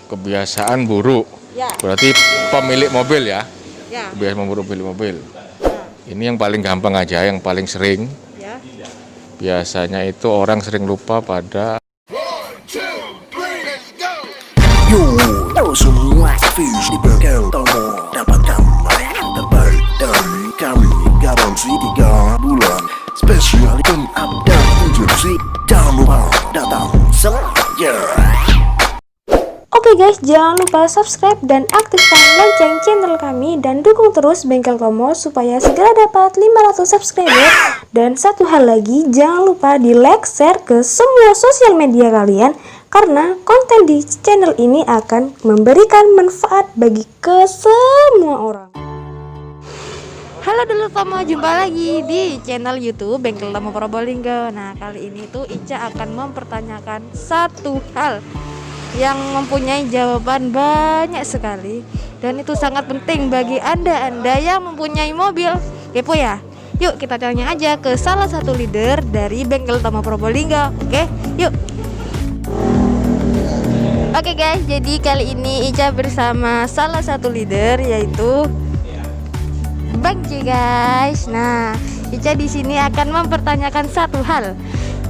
Kebiasaan buruk. Ya. Berarti pemilik mobil ya. Ya. Kebiasaan buruk pemilik mobil. Ini yang paling gampang aja, yang paling sering. Ya. Biasanya itu orang sering lupa pada Yo, semua fish di bengkel Tomo dapatkan yang terbaik dari kami. Garansi 3 bulan spesial item update injeksi. Jangan lupa datang selanjutnya. Oke guys, jangan lupa subscribe dan aktifkan lonceng channel kami dan dukung terus Bengkel Tomo supaya segera dapat 500 subscriber. Dan satu hal lagi, jangan lupa di like, share ke semua sosial media kalian karena konten di channel ini akan memberikan manfaat bagi ke semua orang. Halo dulu Tomo, jumpa lagi di channel YouTube Bengkel Tomo Probolinggo. Nah, kali ini tuh Ica akan mempertanyakan satu hal yang mempunyai jawaban banyak sekali dan itu sangat penting bagi anda yang mempunyai mobil. Kepo ya? Yuk kita tanya aja ke salah satu leader dari Bengkel Tomo Probolinggo. Oke, yuk. Oke guys, jadi kali ini Ica bersama salah satu leader yaitu Bang C guys. Nah, Ica di sini akan mempertanyakan satu hal,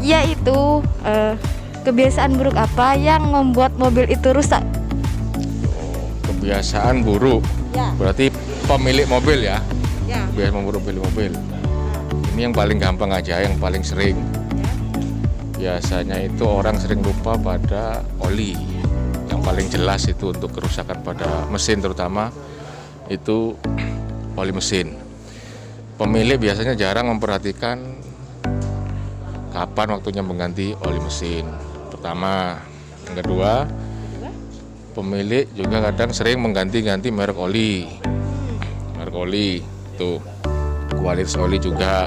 yaitu kebiasaan buruk apa yang membuat mobil itu rusak? kebiasaan buruk. Ya. Berarti pemilik mobil ya. Ya. Kebiasaan buruk pemilik mobil. Ini yang paling gampang aja, yang paling sering. Biasanya itu orang sering lupa pada oli. Yang paling jelas itu untuk kerusakan pada mesin terutama itu oli mesin. Pemilik biasanya jarang memperhatikan kapan waktunya mengganti oli mesin. Pertama, yang kedua, pemilik juga kadang sering mengganti-ganti merek oli. Merek oli tuh, kualitas oli juga.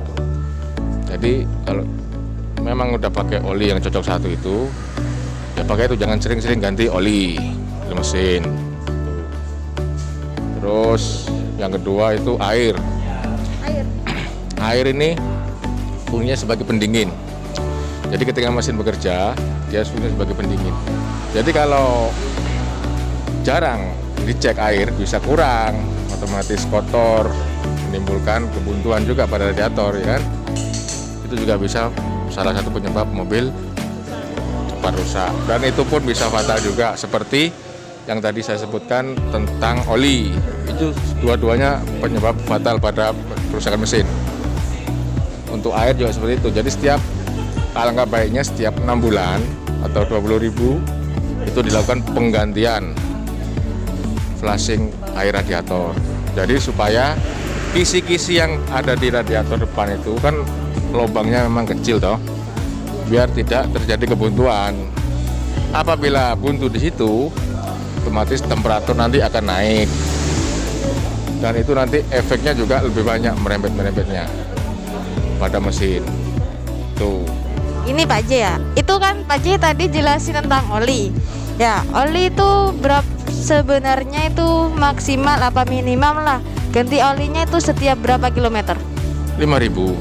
Jadi kalau memang udah pakai oli yang cocok satu itu, ya pakai itu, jangan sering-sering ganti oli mesin. Terus yang kedua itu air. Air ini fungsinya sebagai pendingin. Jadi ketika mesin bekerja, dia fungsinya sebagai pendingin. Jadi kalau jarang dicek air bisa kurang, otomatis kotor, menimbulkan kebuntuan juga pada radiator, ya kan? Itu juga bisa salah satu penyebab mobil cepat rusak. Dan itu pun bisa fatal juga, seperti yang tadi saya sebutkan tentang oli. Itu dua-duanya penyebab fatal pada kerusakan mesin. Untuk air juga seperti itu. Jadi setiap, alangkah baiknya setiap 6 bulan atau 20.000 itu dilakukan penggantian flashing air radiator. Jadi supaya kisi-kisi yang ada di radiator depan itu kan lubangnya memang kecil toh, biar tidak terjadi kebuntuan. Apabila buntu di situ, otomatis temperatur nanti akan naik. Dan itu nanti efeknya juga lebih banyak, merembet-merembetnya pada mesin. Tuh. Ini Pak J ya. Itu kan Pak J tadi jelasin tentang oli. Ya, oli itu sebenarnya itu maksimal apa minimum lah. Ganti olinya itu setiap berapa kilometer? 5.000.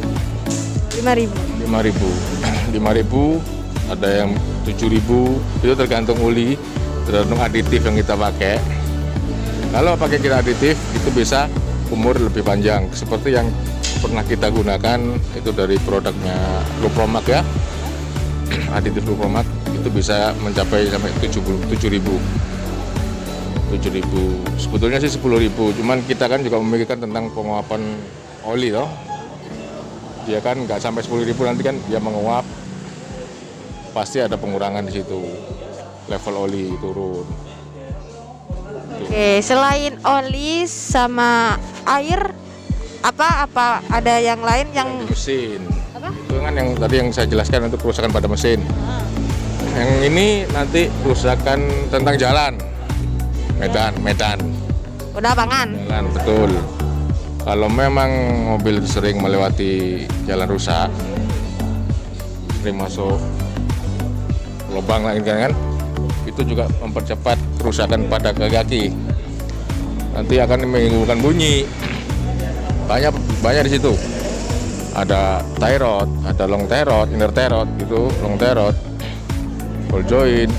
5.000. 5.000, ada yang 7.000, itu tergantung oli, tergantung aditif yang kita pakai. Kalau pakai kita aditif itu bisa umur lebih panjang, seperti yang pernah kita gunakan itu dari produknya Lupromak ya. Aditif Lupromak itu bisa mencapai sampai 7.000. Sebetulnya sih 10.000, cuman kita kan juga memikirkan tentang penguapan oli loh. Dia kan nggak sampai 10.000, nanti kan dia menguap, pasti ada pengurangan di situ, level oli turun. Oke, selain oli sama air, apa ada yang lain yang Di mesin, apa? itu kan yang tadi yang saya jelaskan untuk kerusakan pada mesin. Yang ini nanti kerusakan tentang jalan, medan. Udah pangan. Jalan, betul. Kalau memang mobil sering melewati jalan rusak, sering masuk lubang lagi kan, itu juga mempercepat kerusakan pada kaki. Nanti akan menimbulkan bunyi. Banyak di situ. Ada tie rod, ada long tie rod, inner tie rod, itu long tie rod, ball joint,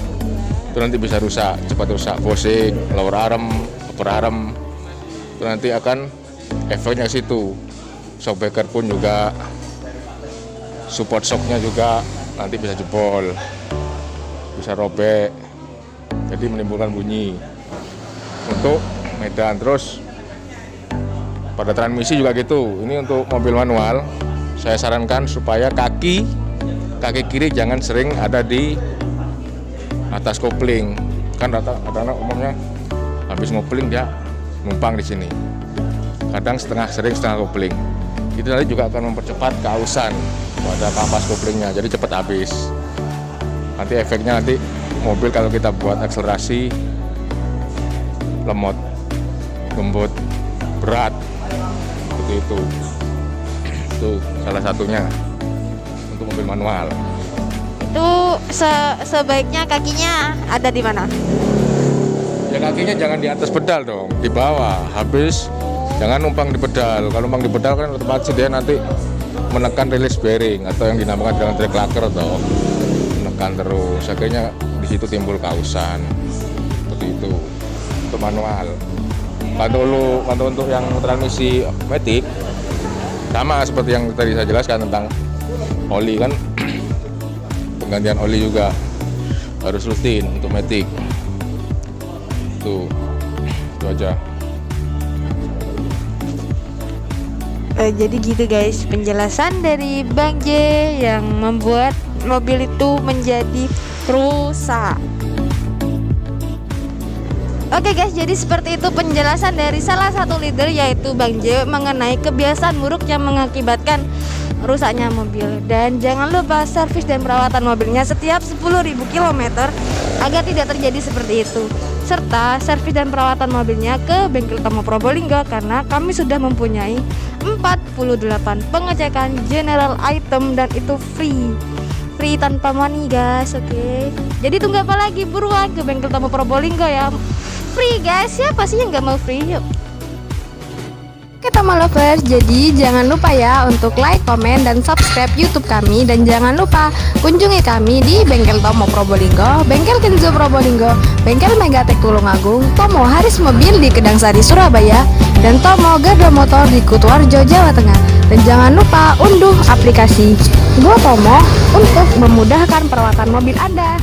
itu nanti bisa rusak, cepat rusak, bosik, lower arm, upper arm, itu nanti akan efeknya ke situ. Shockbreaker pun juga, support shocknya juga nanti bisa jebol, bisa robek, jadi menimbulkan bunyi. Untuk medan, terus pada transmisi juga gitu. Ini untuk mobil manual, saya sarankan supaya kaki kiri jangan sering ada di atas kopling. Kan rata-rata umumnya habis ngopling dia numpang di sini. Kadang sering setengah kopling. Itu nanti juga akan mempercepat keausan pada kampas koplingnya, jadi cepat habis. Nanti efeknya nanti mobil kalau kita buat akselerasi lemot, gembut, berat, seperti itu. Itu salah satunya untuk mobil manual. Itu sebaiknya kakinya ada di mana? Ya kakinya jangan di atas pedal dong, di bawah. Habis jangan numpang di pedal. Kalau numpang di pedal kan otomatis dia nanti menekan release bearing atau yang dinamakan dengan drag lacquer atau menekan terus. Akhirnya di situ timbul kausan. Seperti itu untuk manual. Kalau untuk yang transmisi matic sama seperti yang tadi saya jelaskan tentang oli kan. Penggantian oli juga harus rutin untuk matic. Itu aja. Jadi gitu guys, penjelasan dari Bang J yang membuat mobil itu menjadi rusak. Oke guys, jadi seperti itu penjelasan dari salah satu leader yaitu Bang J mengenai kebiasaan buruk yang mengakibatkan rusaknya mobil. Dan jangan lupa servis dan perawatan mobilnya setiap 10.000 km agar tidak terjadi seperti itu. Serta servis dan perawatan mobilnya ke Bengkel Tomo Probolinggo karena kami sudah mempunyai 48 pengecekan general item dan itu free tanpa money guys. Oke. Jadi tunggu apa lagi, buruan ke Bengkel Tomo Probolinggo ya. Free guys, siapa sih yang nggak mau free? Yuk. Oke Tomo Lovers, jadi jangan lupa ya untuk like, komen, dan subscribe YouTube kami. Dan jangan lupa kunjungi kami di Bengkel Tomo Probolinggo, Bengkel Kenzo Probolinggo, Bengkel Megatek Tulungagung, Tomo Haris Mobil di Kedangsari Surabaya, dan Tomo Garda Motor di Kutoarjo Jawa Tengah. Dan jangan lupa unduh aplikasi Go Tomo untuk memudahkan perawatan mobil Anda.